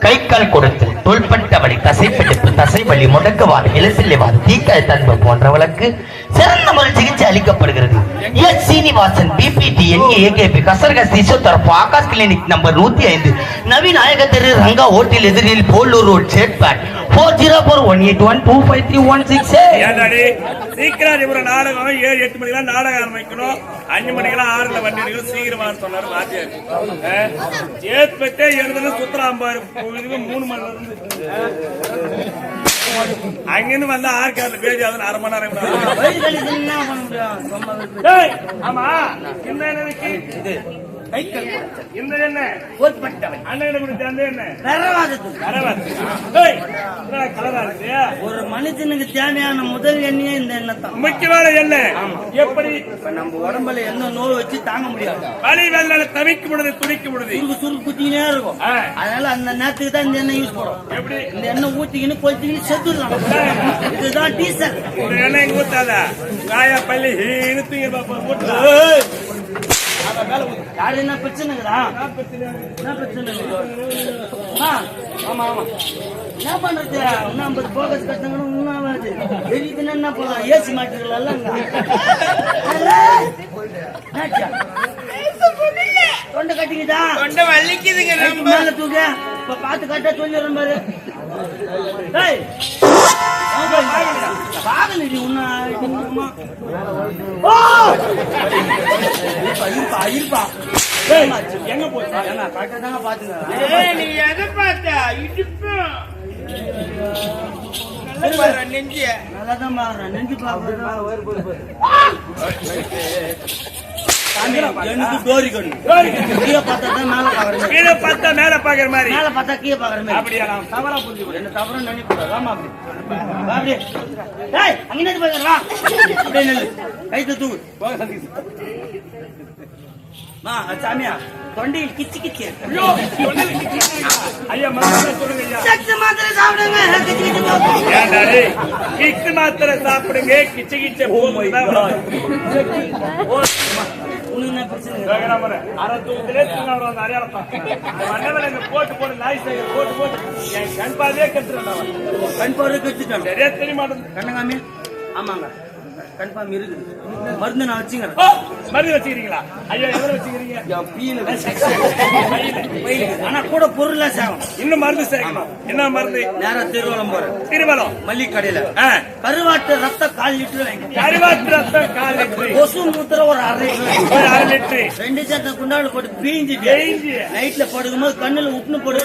கை கால் கொடுத்து தோள்பட்ட வலி, தசைப்பிடிப்பு, தசை வலி, முடக்குவாறு, இலசில்லைவாறு, தீக்காய் தன்பு போன்றவர்களுக்கு சிறந்த முறையில் சிகிச்சை அளிக்கப்படுகிறது. எஸ் சீனிவாசன், பிபிடி, NAAKP, கசர்கஸ் physiotherapy, Akash clinic number 105, Naveen Nayaka தெரு, ரங்கா ஹோட்டல் எதிரில், போலூர் ரோட், சேட்பேட். 4041821316. சீக்கிரம் இவர நாடகம் 7-8 மணிக்கெல்லாம் நாடகம் ஆரம்பிக்கணும். 5 மணிக்கெல்லாம் 6 வண்டி எடுக்கணும். சீக்கிரமா சொன்னாரு வாத்தியார். சேத்பட்டே எழுதுன சுத்தராம்பாரு 3 மணி நேரம் அங்கிருந்து வந்தா ஆர்கார்ல பேஜ் ஆகுது 1/2 மணி நேரம். ஆமா என்ன இந்த என்ன ஒரு மனுஷனுக்கு தேவையான முதல் எண்ணெயே இந்த எண்ணெய் தான். முக்கியமான எண்ணெய். எப்படி நம்ம உடம்புல என்ன நோய் வச்சு தாங்க முடியாது. வலி வெள்ளால தவிக்க முடியுது, துடிக்க முடியுது, சுருக்கு குத்தினே இருக்கும். அதனால அந்த நேரத்துக்கு தான் இந்த எண்ணெய் யூஸ் பண்ணும். எப்படி இந்த எண்ணெய் ஊத்திக்கின்னு கொத்திக்கின்னு செத்துடலாம். இதுதான் டீசல். ஒரு எண்ணெய் ஊத்தாத காயா பள்ளி இழுத்து யாரு என்ன பிரச்சனைங்களா? என்ன பிரச்சனை? ஆமா ஆமா என்ன பண்றது? 50 போகஸ் கட்டணும். இன்னும் எரியுதுன்னா என்ன பண்ணலாம்? ஏசி மாட்டிக்கலாம். தொண்டை கட்டிக்கிட்டா? தொண்டை வலிக்குதுங்க. மேல தூக்க இப்ப பாத்து கட்ட சொல்லிடுறேன் பாரு. பாகலடி உன்ன இருப்பா எங்க போச்சா? கரெக்டா தாங்க பாத்துங்க. நீ எதை பார்த்த? இடுப்பு நெஞ்சு நல்லாதான் பாக்குறேன். நெஞ்சு பாக்குறேன். எனக்கு டோரி கண்ணு. கீழே பார்த்தா மேல பாக்குறேன். கீழே பார்த்தா மேல பாக்குற மாதிரி, மேல பார்த்தா கீழே பாக்குற மாதிரி. அப்படியா? நான் தவறா புரிஞ்சுக்கணும். என்ன தவறா நினைக்கூடாது. ஆமா அப்படி அப்படியே அங்கே பாக்குறா. அப்படியே நெல்லு கைத்த தூக்கு. சாமியா தொண்டையில் கிச்சு கிச்சு. ஐயா சொல்லுங்க. மாத்திரை சாப்பிடுங்க. கிச்சு மாத்திரை சாப்பிடுங்க. கிச்சு கிச்ச போட்டு போட்டு லாய் போட்டு போட்டு என் கண் பாதையே கட்டுறேன். கண் பார்வை கட்டுட்டான். சரியா தெரிய மாட்டேன். கண்ணகாமி ஆமாங்க கன்ஃபார்ம் இருக்குது. மருந்து நான் வச்சுக்கிறேன். மருந்து வச்சுக்கிறீங்களா? ஐயா எவ்வளவு வச்சுக்கிறீங்க? ஆனா கூட பொருளா சேரும். இன்னும் மருந்து சேர்க்கணும். என்ன மருந்து? நேரம் திருவலம் போறேன். திருவலம் மல்லிகை கடையில கருவாட்டு ரத்தம் 1/4 லிட்டர் வாங்கி. கருவாட்டு ரத்தம் 1/4 லிட்டர். கொசு மூத்திர ஒரு 1/2 லிட்டர். 2 சட்ட குண்டால போட்டு பீஞ்சி நைட்ல படுக்கும்போது கண்ணுல உப்புன்னு போட்டு